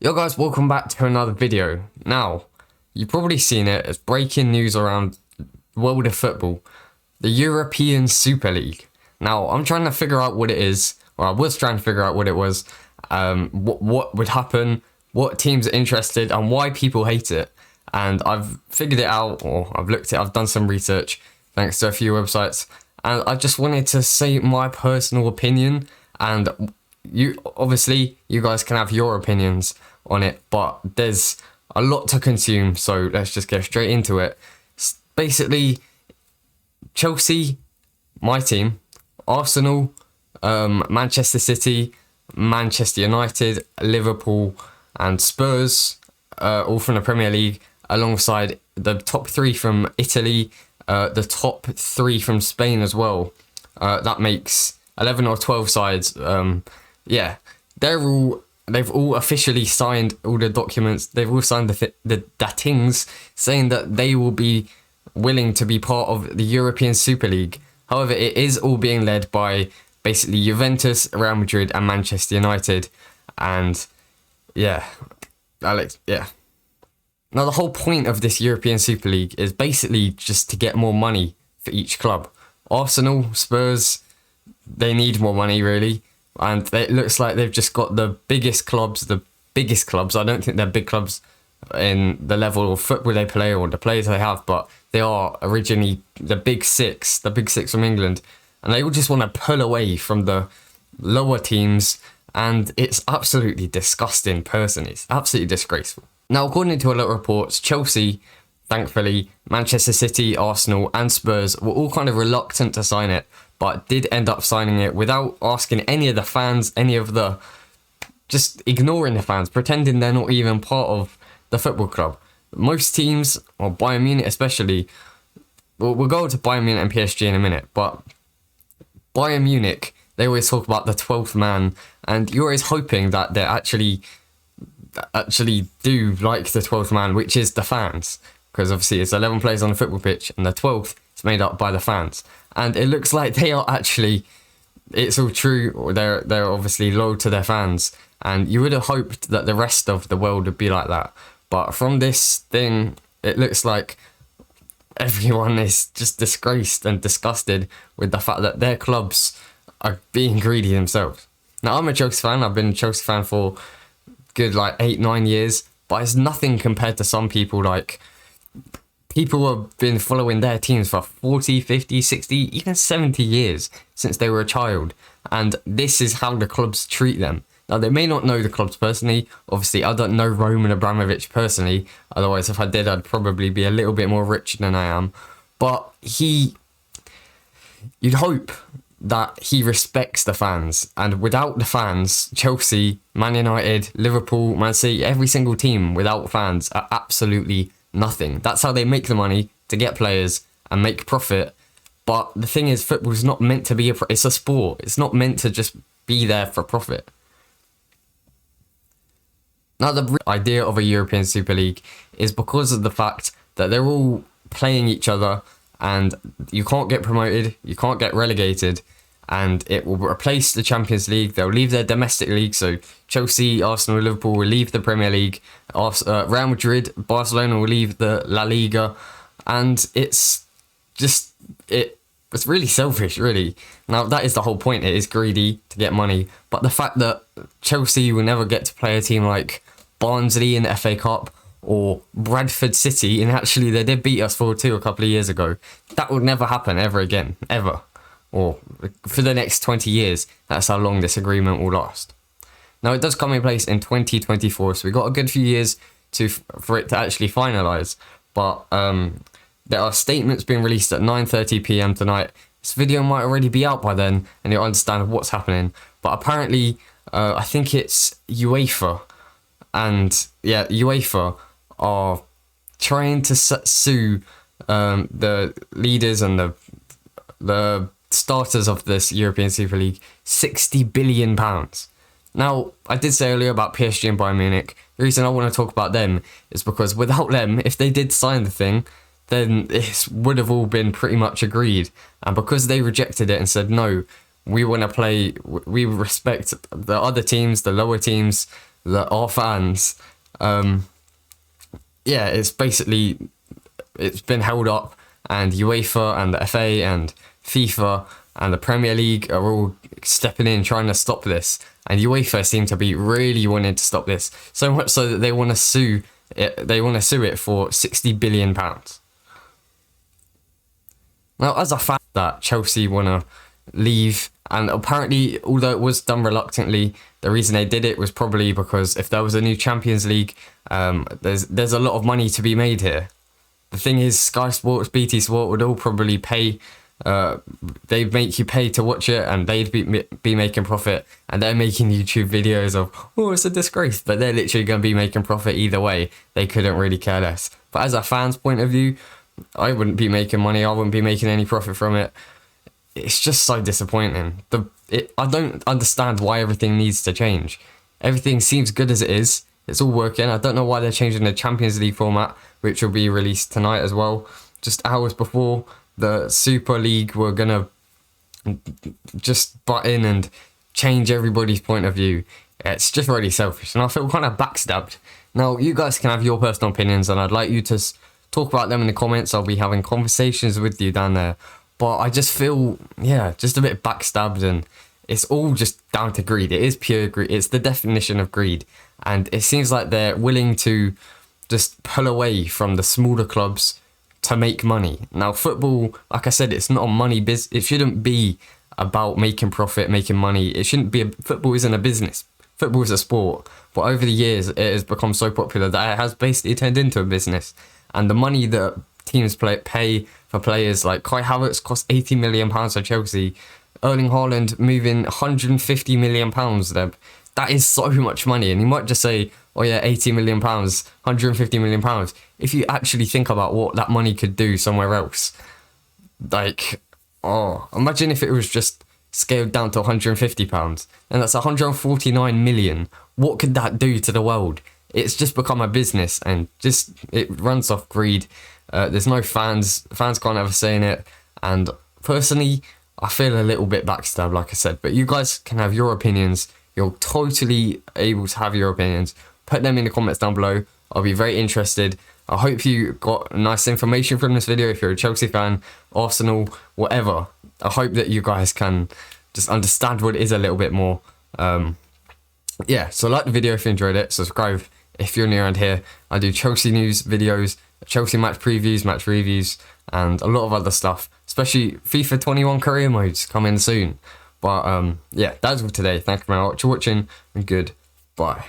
Yo guys, welcome back to another video. Now, you've probably seen it as breaking news around the world of football. The European Super League. Now, I'm trying to figure out what it is, or I was trying to figure out what it was, what would happen, what teams are interested, and why people hate it. And I've figured it out, or I've done some research, thanks to a few websites, and I just wanted to say my personal opinion, and you guys can have your opinions on it, but there's a lot to consume, so let's just get straight into it. Basically, Chelsea, my team, Arsenal, Manchester City, Manchester United, Liverpool and Spurs, all from the Premier League, alongside the top 3 from Italy, the top 3 from Spain as well. That makes 11 or 12 sides. They've all officially signed all the documents. They've all signed the things saying that they will be willing to be part of the European Super League. However, it is all being led by basically Juventus, Real Madrid and Manchester United. And Now the whole point of this European Super League is basically just to get more money for each club. Arsenal, Spurs, they need more money really. And it looks like they've just got the biggest clubs. I don't think they're big clubs in the level of football they play or the players they have, but they are originally the big six from England. And they all just want to pull away from the lower teams. And it's absolutely disgusting, personally. It's absolutely disgraceful. Now, according to a lot of reports, Chelsea, thankfully, Manchester City, Arsenal and Spurs were all kind of reluctant to sign it, but did end up signing it without asking any of the fans, just ignoring the fans, pretending they're not even part of the football club. Most teams, or Bayern Munich especially, we'll go to Bayern Munich and PSG in a minute, but Bayern Munich, they always talk about the 12th man, and you're always hoping that they actually do like the 12th man, which is the fans, because obviously it's 11 players on the football pitch, and the 12th is made up by the fans. And it looks like they are actually, it's all true, or they're obviously loyal to their fans. And you would have hoped that the rest of the world would be like that. But from this thing, it looks like everyone is just disgraced and disgusted with the fact that their clubs are being greedy themselves. Now, I'm a Chelsea fan. I've been a Chelsea fan for good 8-9 years. But it's nothing compared to some people people have been following their teams for 40, 50, 60, even 70 years since they were a child. And this is how the clubs treat them. Now, they may not know the clubs personally. Obviously, I don't know Roman Abramovich personally. Otherwise, if I did, I'd probably be a little bit more rich than I am. But you'd hope that he respects the fans. And without the fans, Chelsea, Man United, Liverpool, Man City, every single team without fans are absolutely nothing. That's how they make the money, to get players and make profit. But the thing is, football is not meant to be it's a sport. It's not meant to just be there for profit. Now, the idea of a European Super League is because of the fact that they're all playing each other, and you can't get promoted, you can't get relegated, and it will replace the Champions League. They'll leave their domestic league, so Chelsea, Arsenal, Liverpool will leave the Premier League. Real Madrid, Barcelona will leave the La Liga, and it's really selfish, really. Now, that is the whole point. It is greedy to get money, but the fact that Chelsea will never get to play a team like Barnsley in the FA Cup or Bradford City, and actually they did beat us 4-2 a couple of years ago, that would never happen ever again, ever. Or for the next 20 years. That's how long this agreement will last. Now, it does come in place in 2024, so we've got a good few years for it to actually finalise. But there are statements being released at 9:30 p.m. tonight. This video might already be out by then, and you'll understand what's happening. But apparently, I think it's UEFA. And UEFA are trying to sue the leaders and the starters of this European Super League £60 billion. Now, I did say earlier about PSG and Bayern Munich. The reason I want to talk about them is because without them, if they did sign the thing, then it would have all been pretty much agreed. And because they rejected it and said, no, we want to play, we respect the other teams, the lower teams, that our fans, yeah, it's been held up, and UEFA and the FA and FIFA and the Premier League are all stepping in trying to stop this. And UEFA seem to be really wanting to stop this, so much so that they want to sue it. They want to sue it for £60 billion. Now, as a fact that Chelsea want to leave, and apparently, although it was done reluctantly, the reason they did it was probably because if there was a new Champions League, there's a lot of money to be made here. The thing is, Sky Sports, BT Sport would all probably pay. They'd make you pay to watch it, and they'd be making profit, and they're making YouTube videos of, oh, it's a disgrace, but they're literally going to be making profit either way. They couldn't really care less. But as a fan's point of view, I wouldn't be making money. I wouldn't be making any profit from it. It's just so disappointing. I don't understand why everything needs to change. Everything seems good as it is. It's all working. I don't know why they're changing the Champions League format, which will be released tonight as well. Just hours before the Super League were going to just butt in and change everybody's point of view. It's just really selfish, and I feel kind of backstabbed. Now, you guys can have your personal opinions, and I'd like you to talk about them in the comments. I'll be having conversations with you down there. But I just feel, yeah, just a bit backstabbed, and it's all just down to greed. It is pure greed. It's the definition of greed. And it seems like they're willing to just pull away from the smaller clubs to make money. Now, football, like I said, it's not a money business. It shouldn't be about making profit, making money. It shouldn't be. Football isn't a business. Football is a sport. But over the years, it has become so popular that it has basically turned into a business. And the money that teams pay for players like Kai Havertz cost £80 million for Chelsea. Erling Haaland moving £150 million. That is so much money. And you might just say, oh yeah, £80 million, £150 million. If you actually think about what that money could do somewhere else, like, oh, imagine if it was just scaled down to £150, and that's 149 million. What could that do to the world? It's just become a business, and just it runs off greed. There's no fans. Fans can't have a say in it. And personally, I feel a little bit backstabbed, like I said. But you guys can have your opinions. You're totally able to have your opinions. Put them in the comments down below. I'll be very interested. I hope you got nice information from this video. If you're a Chelsea fan, Arsenal, whatever, I hope that you guys can just understand what it is a little bit more. Yeah, so like the video if you enjoyed it. Subscribe if you're new around here. I do Chelsea news videos, Chelsea match previews, match reviews, and a lot of other stuff, especially FIFA 21 career modes coming soon. But yeah, that's all today. Thank you very much for watching, and goodbye.